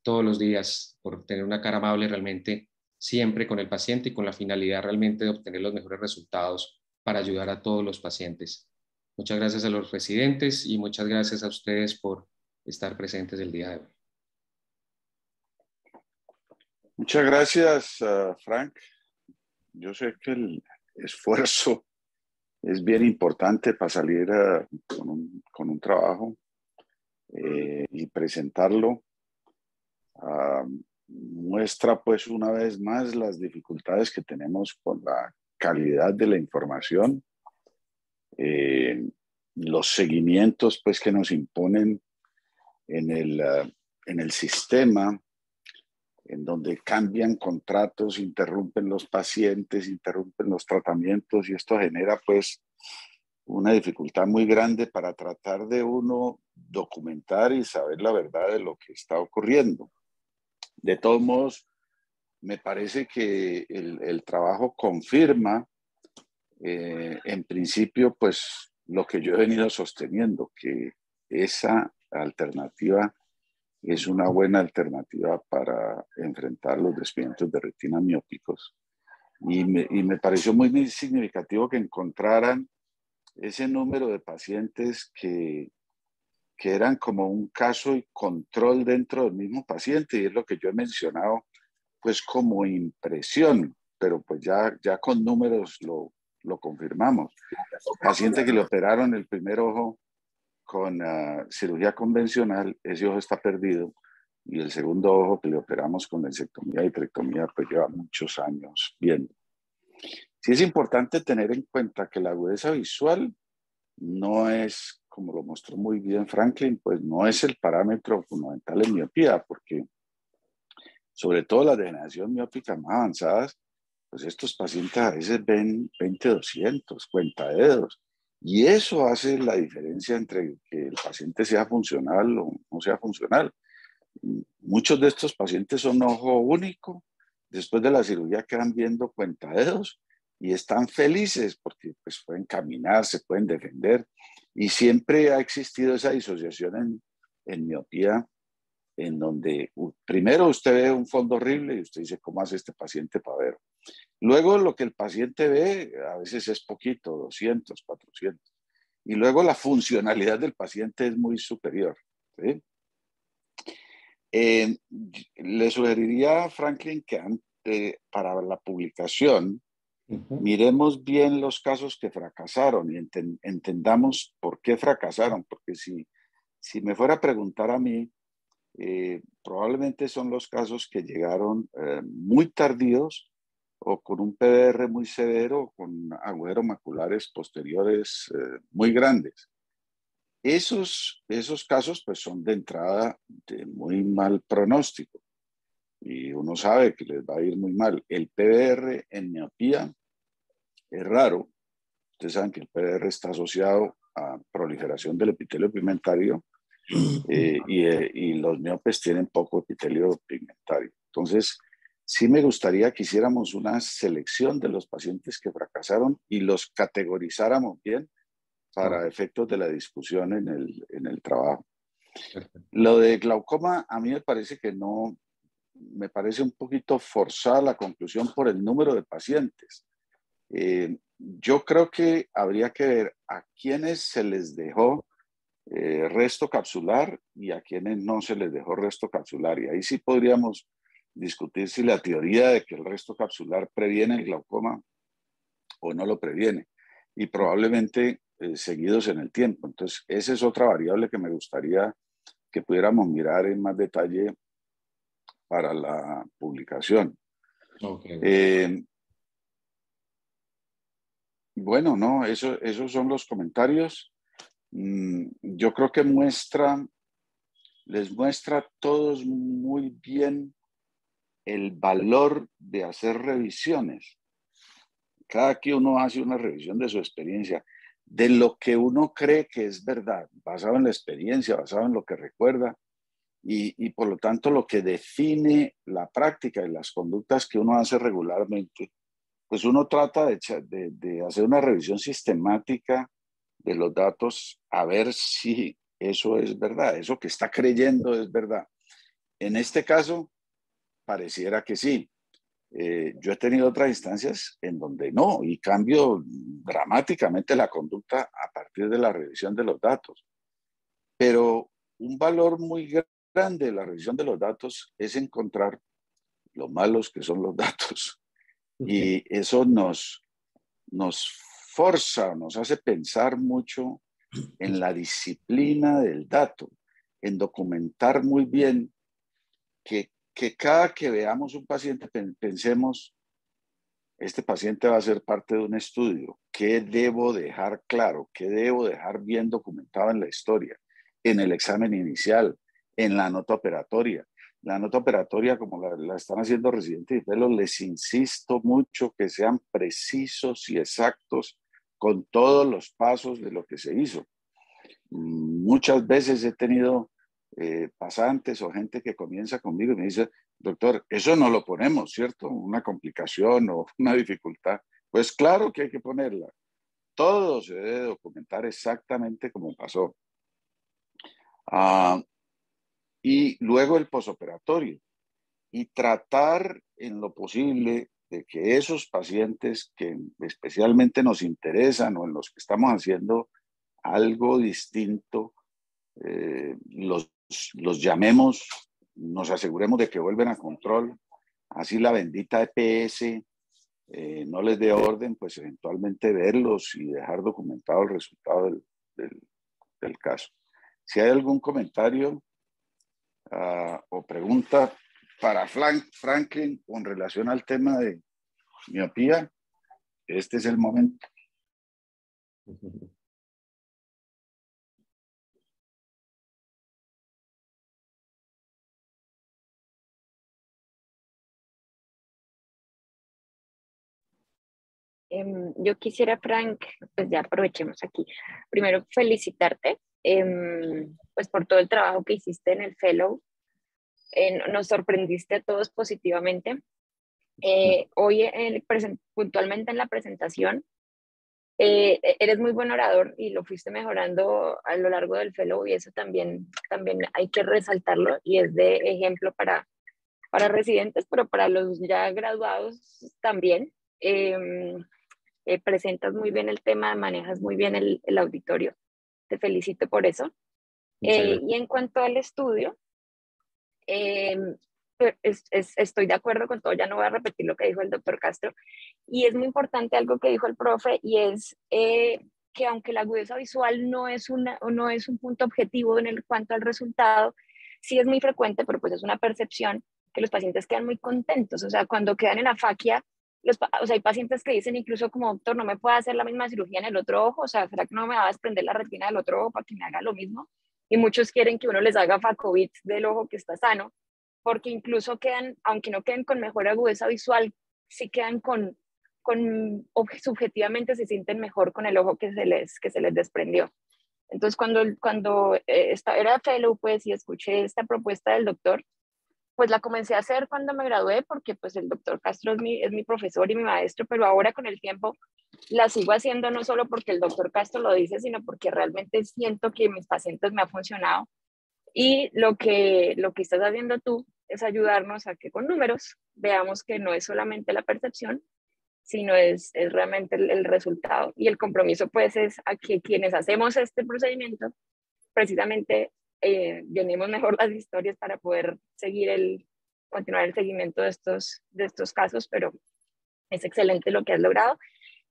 todos los días, por tener una cara amable realmente siempre con el paciente y con la finalidad realmente de obtener los mejores resultados para ayudar a todos los pacientes. Muchas gracias a los residentes y muchas gracias a ustedes por estar presentes el día de hoy. Muchas gracias, Frank. Yo sé que el esfuerzo es bien importante para salir con un trabajo y presentarlo. Muestra pues una vez más las dificultades que tenemos con la calidad de la información, los seguimientos pues que nos imponen en el sistema, en donde cambian contratos, interrumpen los pacientes, interrumpen los tratamientos y esto genera pues una dificultad muy grande para tratar de uno documentar y saber la verdad de lo que está ocurriendo. De todos modos, me parece que el trabajo confirma en principio pues lo que yo he venido sosteniendo, que esa alternativa es una buena alternativa para enfrentar los desprendimientos de retina miópicos. Y me pareció muy significativo que encontraran ese número de pacientes que eran como un caso y control dentro del mismo paciente, y es lo que yo he mencionado, pues como impresión, pero pues ya con números lo confirmamos. Paciente que le operaron el primer ojo con cirugía convencional, ese ojo está perdido, y el segundo ojo que le operamos con lensectomía y vitrectomía, pues lleva muchos años viendo. Sí es importante tener en cuenta que la agudeza visual no es, como lo mostró muy bien Franklin, pues no es el parámetro fundamental en miopía, porque sobre todo las degeneraciones miópicas más avanzadas pues estos pacientes a veces ven 20/200, cuenta dedos. Y eso hace la diferencia entre que el paciente sea funcional o no sea funcional. Muchos de estos pacientes son ojo único, después de la cirugía quedan viendo cuentadedos y están felices porque pues, pueden caminar, se pueden defender. Y siempre ha existido esa disociación en miopía, en donde primero usted ve un fondo horrible y usted dice, ¿cómo hace este paciente para ver? Luego lo que el paciente ve a veces es poquito, 200, 400. Y luego la funcionalidad del paciente es muy superior. ¿Sí? Le sugeriría a Franklin que para la publicación miremos bien los casos que fracasaron y entendamos por qué fracasaron, porque si me fuera a preguntar a mí, probablemente son los casos que llegaron muy tardíos o con un PDR muy severo o con agujeros maculares posteriores muy grandes. Esos casos pues son de entrada de muy mal pronóstico y uno sabe que les va a ir muy mal. El PDR en miopía es raro. Ustedes saben que el PDR está asociado a proliferación del epitelio pigmentario y los miopes tienen poco epitelio pigmentario. Entonces, sí me gustaría que hiciéramos una selección de los pacientes que fracasaron y los categorizáramos bien para efectos de la discusión en el trabajo. Lo de glaucoma, a mí me parece que no, me parece un poquito forzada la conclusión por el número de pacientes. Yo creo que habría que ver a quienes se les dejó resto capsular y a quienes no se les dejó resto capsular. Y ahí sí podríamos discutir si la teoría de que el resto capsular previene el glaucoma o no lo previene. Y probablemente seguidos en el tiempo. Entonces, esa es otra variable que me gustaría que pudiéramos mirar en más detalle para la publicación. Okay. Bueno, no, esos son los comentarios. Yo creo que les muestra a todos muy bien el valor de hacer revisiones. Cada que uno hace una revisión de su experiencia, de lo que uno cree que es verdad, basado en la experiencia, basado en lo que recuerda, y por lo tanto lo que define la práctica y las conductas que uno hace regularmente, pues uno trata de hacer una revisión sistemática de los datos a ver si eso es verdad, eso que está creyendo es verdad. En este caso, pareciera que sí. Yo he tenido otras instancias en donde no, y cambio dramáticamente la conducta a partir de la revisión de los datos. Pero un valor muy grande de la revisión de los datos es encontrar lo malos que son los datos. Okay. Y eso nos forza, nos hace pensar mucho en la disciplina del dato, en documentar muy bien que cada que veamos un paciente pensemos, este paciente va a ser parte de un estudio, ¿qué debo dejar claro? ¿Qué debo dejar bien documentado en la historia? En el examen inicial, en la nota operatoria. La nota operatoria, como la están haciendo residentes y fellows, les insisto mucho que sean precisos y exactos con todos los pasos de lo que se hizo. Muchas veces he tenido pasantes o gente que comienza conmigo y me dice, doctor, eso no lo ponemos, ¿cierto? Una complicación o una dificultad. Pues claro que hay que ponerla. Todo se debe documentar exactamente como pasó. Ah, y luego el posoperatorio. Y tratar en lo posible de que esos pacientes que especialmente nos interesan o en los que estamos haciendo algo distinto, los llamemos, nos aseguremos de que vuelven a control, así la bendita EPS no les dé orden, pues eventualmente verlos y dejar documentado el resultado del, del caso. Si hay algún comentario o pregunta para Franklin con relación al tema de miopía, este es el momento. Yo quisiera, Frank, pues ya aprovechemos aquí. Primero, felicitarte pues por todo el trabajo que hiciste en el Fellow. Nos sorprendiste a todos positivamente. Hoy, puntualmente en la presentación, eres muy buen orador y lo fuiste mejorando a lo largo del Fellow y eso también hay que resaltarlo y es de ejemplo para residentes, pero para los ya graduados también. Presentas muy bien el tema, manejas muy bien el auditorio. Te felicito por eso. Y en cuanto al estudio, estoy de acuerdo con todo, ya no voy a repetir lo que dijo el doctor Castro, y es muy importante algo que dijo el profe, y es que aunque la agudeza visual no es un punto objetivo en cuanto al resultado, sí es muy frecuente, pero pues es una percepción que los pacientes quedan muy contentos, o sea, cuando quedan en afaquia, o sea, hay pacientes que dicen incluso como, doctor, no me puedo hacer la misma cirugía en el otro ojo, o sea, ¿será que no me va a desprender la retina del otro ojo para que me haga lo mismo? Y muchos quieren que uno les haga facovits del ojo que está sano, porque incluso quedan, aunque no queden con mejor agudeza visual, sí quedan subjetivamente se sienten mejor con el ojo que se les desprendió. Entonces, cuando era fellow, pues, y escuché esta propuesta del doctor, pues la comencé a hacer cuando me gradué, porque pues el doctor Castro es mi profesor y mi maestro, pero ahora con el tiempo la sigo haciendo no solo porque el doctor Castro lo dice, sino porque realmente siento que mis pacientes me ha funcionado. Y lo que estás haciendo tú es ayudarnos a que con números veamos que no es solamente la percepción, sino es realmente el resultado. Y el compromiso pues es a que quienes hacemos este procedimiento precisamente llenemos mejor las historias para poder continuar el seguimiento de estos casos, pero es excelente lo que has logrado.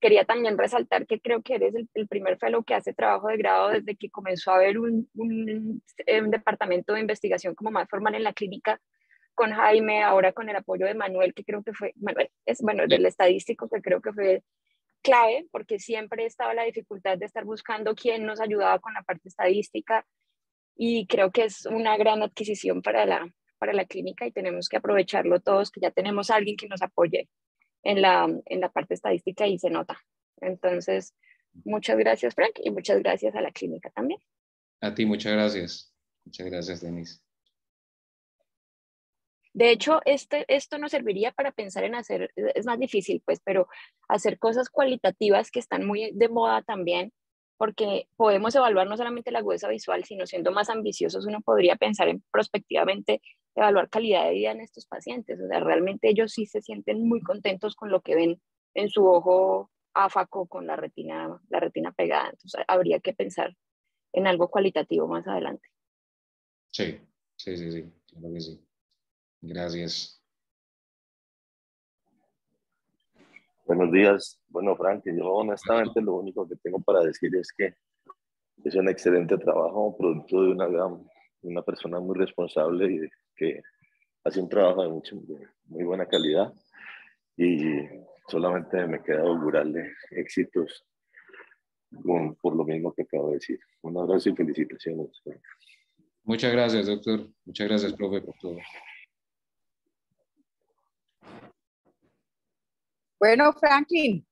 Quería también resaltar que creo que eres el primer fellow que hace trabajo de grado desde que comenzó a haber un departamento de investigación como más formal en la clínica con Jaime, ahora con el apoyo de Manuel, que creo que fue, Manuel, del estadístico, que creo que fue clave, porque siempre estaba la dificultad de estar buscando quién nos ayudaba con la parte estadística, y creo que es una gran adquisición para la clínica y tenemos que aprovecharlo todos, que ya tenemos a alguien que nos apoye en la parte estadística y se nota. Entonces, muchas gracias, Frank, y muchas gracias a la clínica también. A ti, muchas gracias. Muchas gracias, Denise. De hecho, esto nos serviría para pensar en hacer, es más difícil, pues, pero hacer cosas cualitativas que están muy de moda también, porque podemos evaluar no solamente la agudeza visual, sino siendo más ambiciosos, uno podría pensar en prospectivamente evaluar calidad de vida en estos pacientes. O sea, realmente ellos sí se sienten muy contentos con lo que ven en su ojo áfaco con la retina pegada. Entonces, habría que pensar en algo cualitativo más adelante. Sí, claro que sí. Gracias. Buenos días. Bueno, Frank, yo honestamente lo único que tengo para decir es que es un excelente trabajo, producto de una persona muy responsable y que hace un trabajo de muy buena calidad. Y solamente me queda augurarle éxitos por lo mismo que acabo de decir. Un abrazo y felicitaciones. Muchas gracias, doctor. Muchas gracias, profe, por todo. Bueno, Franklin,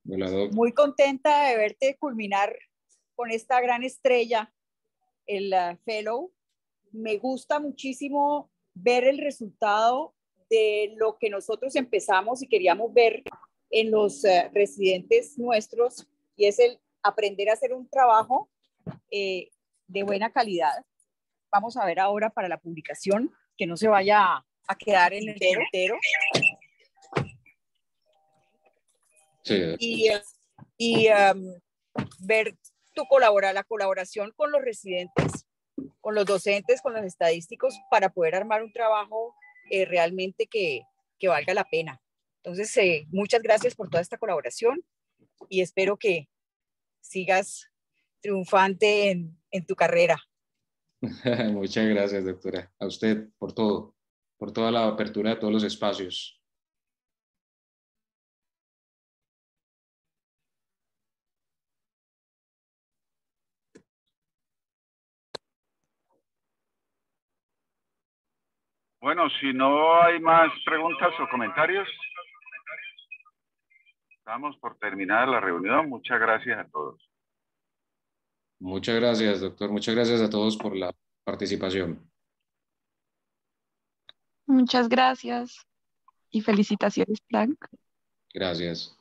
Hola, doc. muy contenta de verte culminar con esta gran estrella, el Fellow. Me gusta muchísimo ver el resultado de lo que nosotros empezamos y queríamos ver en los residentes nuestros, y es el aprender a hacer un trabajo de buena calidad. Vamos a ver ahora para la publicación, que no se vaya a quedar en el tintero. Sí. Y ver la colaboración con los residentes, con los docentes, con los estadísticos, para poder armar un trabajo realmente que valga la pena. Entonces, muchas gracias por toda esta colaboración y espero que sigas triunfante en tu carrera. Muchas gracias, doctora. A usted por todo, por toda la apertura de todos los espacios. Bueno, si no hay más preguntas o comentarios. Estamos por terminar la reunión. Muchas gracias a todos. Muchas gracias, doctor. Muchas gracias a todos por la participación. Muchas gracias y felicitaciones, Frank. Gracias.